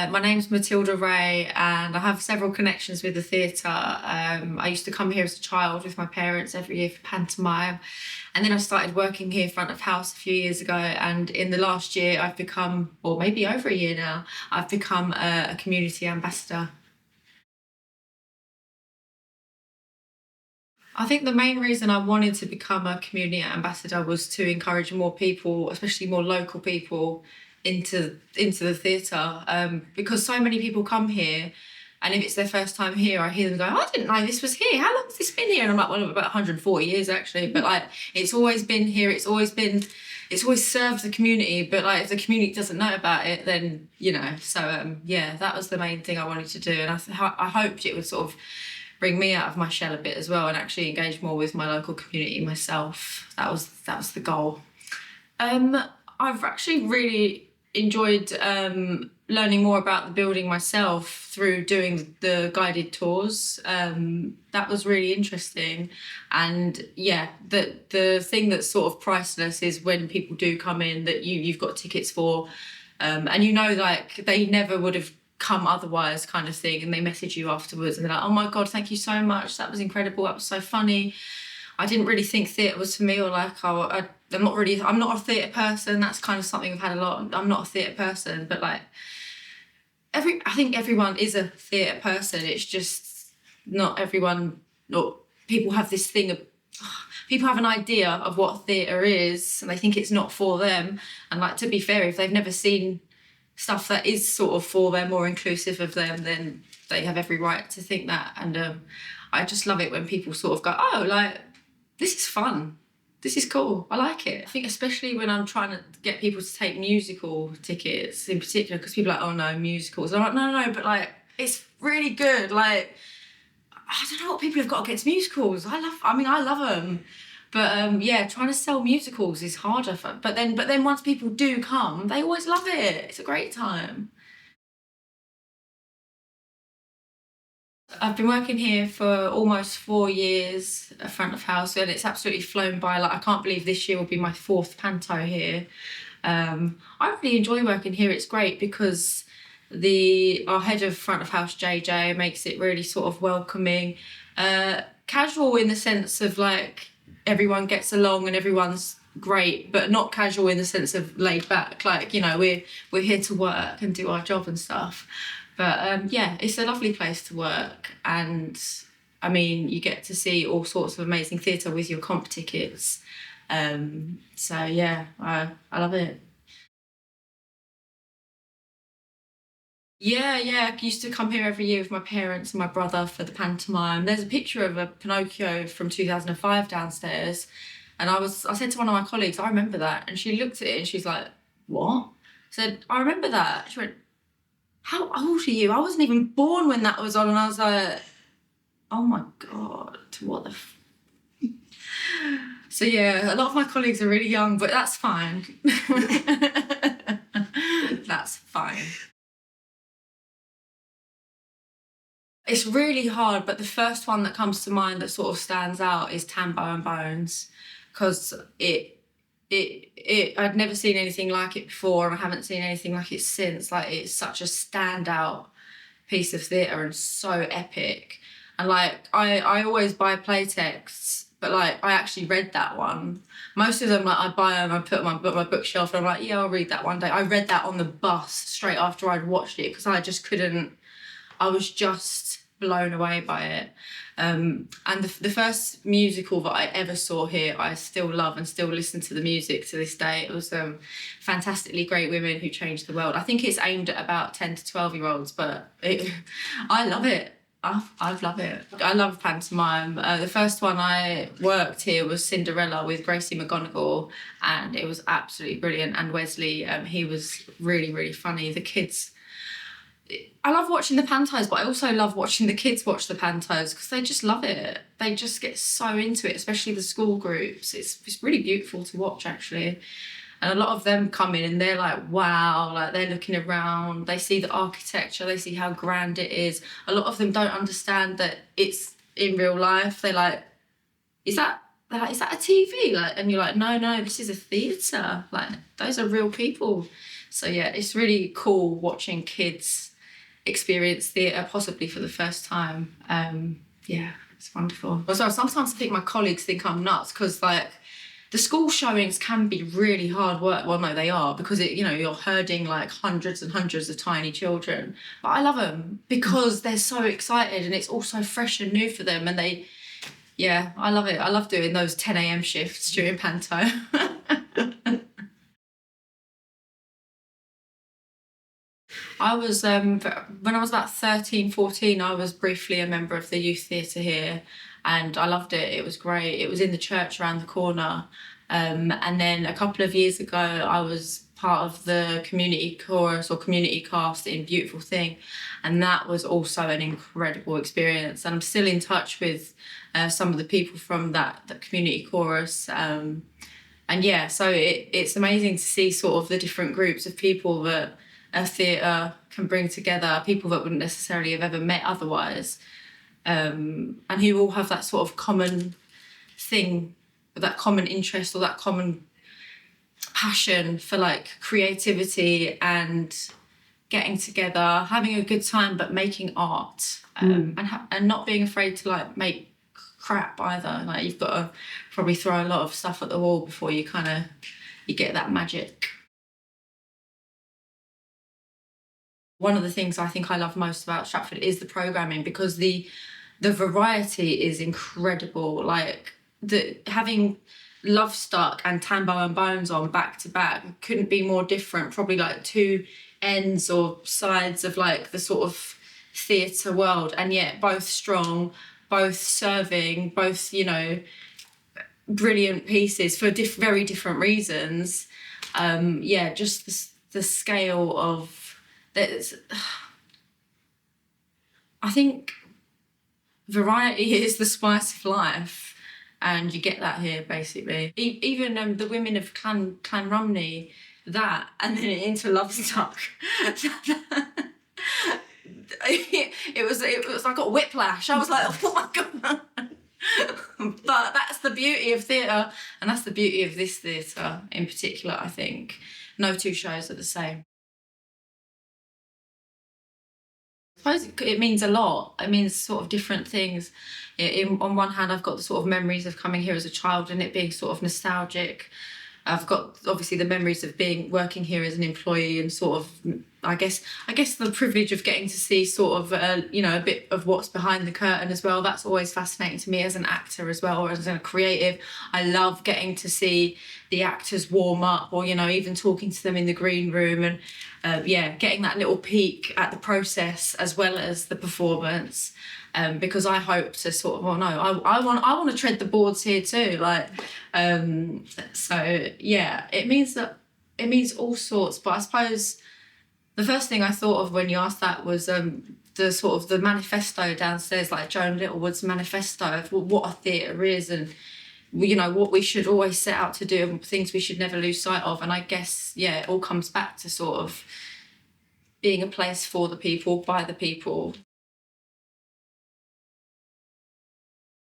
My name's Matilda Ray, and I have several connections with the theatre. I used to come here as a child with my parents every year for pantomime, and then I started working here front of house a few years ago. And in the last year, I've become, or maybe over a year now, I've become a community ambassador. I think the main reason I wanted to become a community ambassador was to encourage more people, especially more local people, into the theatre. Because so many people come here, and if it's their first time here, I hear them go, "Oh, I didn't know this was here. How long has this been here?" And I'm like, "Well, about 140 years actually." But like, it's always been here. It's always served the community. But like, if the community doesn't know about it, then you know. So yeah, that was the main thing I wanted to do, and I hoped it would sort of bring me out of my shell a bit as well and actually engage more with my local community myself. That was the goal. I've actually really enjoyed learning more about the building myself through doing the guided tours. That was really interesting. And yeah, the thing that's sort of priceless is when people do come in that you've got tickets for, and you know, like they never would have come otherwise, kind of thing, and they message you afterwards and they're like, "Oh my god, thank you so much, that was incredible, that was so funny. I didn't really think theatre was for me," or like, "Oh, I'm not a theatre person." That's kind of something I've had a lot. I'm not a theatre person, but like I think everyone is a theatre person. It's just not everyone. Not people have this thing of people have an idea of what theatre is and they think it's not for them. And like, to be fair, if they've never seen stuff that is sort of for them or inclusive of them, then they have every right to think that. And I just love it when people sort of go, "Oh, like, this is fun. This is cool. I like it." I think especially when I'm trying to get people to take musical tickets in particular, because people are like, "Oh no, musicals." I'm like, no, but like, it's really good. Like, I don't know what people have got against musicals. I love them. But yeah, trying to sell musicals is harder. But then once people do come, they always love it. It's a great time. I've been working here for almost 4 years, front of house, and it's absolutely flown by. Like, I can't believe this year will be my fourth panto here. I really enjoy working here. It's great because our head of front of house, JJ, makes it really sort of welcoming, casual in the sense of like everyone gets along and everyone's great, but not casual in the sense of laid back. Like, you know, we're here to work and do our job and stuff. But yeah, it's a lovely place to work, and I mean, you get to see all sorts of amazing theatre with your comp tickets. So yeah, I love it. Yeah, I used to come here every year with my parents and my brother for the pantomime. There's a picture of a Pinocchio from 2005 downstairs, and I said to one of my colleagues, "I remember that," and she looked at it and she's like, "What?" I said, "I remember that." She went, "How old are you? I wasn't even born when that was on." And I was like, "Oh my God, what the So yeah, a lot of my colleagues are really young, but that's fine. That's fine. It's really hard, but the first one that comes to mind that sort of stands out is Tambo and Bones, because I'd never seen anything like it before, and I haven't seen anything like it since. Like, it's such a standout piece of theatre and so epic. And like, I always buy play texts, but like, I actually read that one. Most of them, like, I buy them, I put them on my bookshelf, and I'm like, "Yeah, I'll read that one day." I read that on the bus straight after I'd watched it because I just couldn't. I was just blown away by it. And the first musical that I ever saw here, I still love and still listen to the music to this day. It was Fantastically Great Women Who Changed the World. I think it's aimed at about 10 to 12-year-olds, but I love it. I love it. I love pantomime. The first one I worked here was Cinderella with Gracie McGonagall, and it was absolutely brilliant. And Wesley, he was really, really funny. The kids, I love watching the pantos, but I also love watching the kids watch the pantos because they just love it. They just get so into it, especially the school groups. It's really beautiful to watch, actually. And a lot of them come in and they're like, wow, like they're looking around, they see the architecture, they see how grand it is. A lot of them don't understand that it's in real life. They're like, is that a TV? Like, and you're like, no, this is a theatre. Like, those are real people. So yeah, it's really cool watching kids experience theatre possibly for the first time. Yeah, it's wonderful. Also, sometimes I think my colleagues think I'm nuts because like the school showings can be really hard work. Well, no, they are, because you're herding like hundreds and hundreds of tiny children. But I love them because they're so excited and it's all so fresh and new for them. And I love it. I love doing those 10 a.m. shifts during panto. I was, when I was about 13, 14, I was briefly a member of the youth theatre here and I loved it. It was great. It was in the church around the corner. And then a couple of years ago, I was part of the community chorus or community cast in Beautiful Thing. And that was also an incredible experience. And I'm still in touch with some of the people from that community chorus. And yeah, so it's amazing to see sort of the different groups of people that a theatre can bring together, people that wouldn't necessarily have ever met otherwise, and who all have that sort of common thing, that common interest or that common passion for like creativity and getting together, having a good time, but making art, and not being afraid to like make crap either. Like you've got to probably throw a lot of stuff at the wall before you get that magic. One of the things I think I love most about Stratford is the programming, because the variety is incredible. Like having Lovestuck and Tambo and Bones on back to back couldn't be more different. Probably like two ends or sides of like the sort of theatre world, and yet both strong, both serving, both brilliant pieces for very different reasons. Just the scale of that. I think variety is the spice of life, and you get that here basically. Even the women of Clan Rumney, that, and then into Lovestuck. it was I got whiplash. I was like, oh my god. But that's the beauty of theatre, and that's the beauty of this theatre in particular. I think no two shows are the same. I suppose it means a lot. It means sort of different things. On one hand, I've got the sort of memories of coming here as a child and it being sort of nostalgic. I've got obviously the memories of working here as an employee and sort of, I guess the privilege of getting to see sort of a bit of what's behind the curtain as well. That's always fascinating to me as an actor as well, or as a creative. I love getting to see the actors warm up, or even talking to them in the green room, and getting that little peek at the process as well as the performance. Because I hope to sort of, I want to tread the boards here too. It means all sorts. But I suppose the first thing I thought of when you asked that was the sort of the manifesto downstairs, like Joan Littlewood's manifesto of what a theatre is, and what we should always set out to do, and things we should never lose sight of. And I guess it all comes back to sort of being a place for the people, by the people.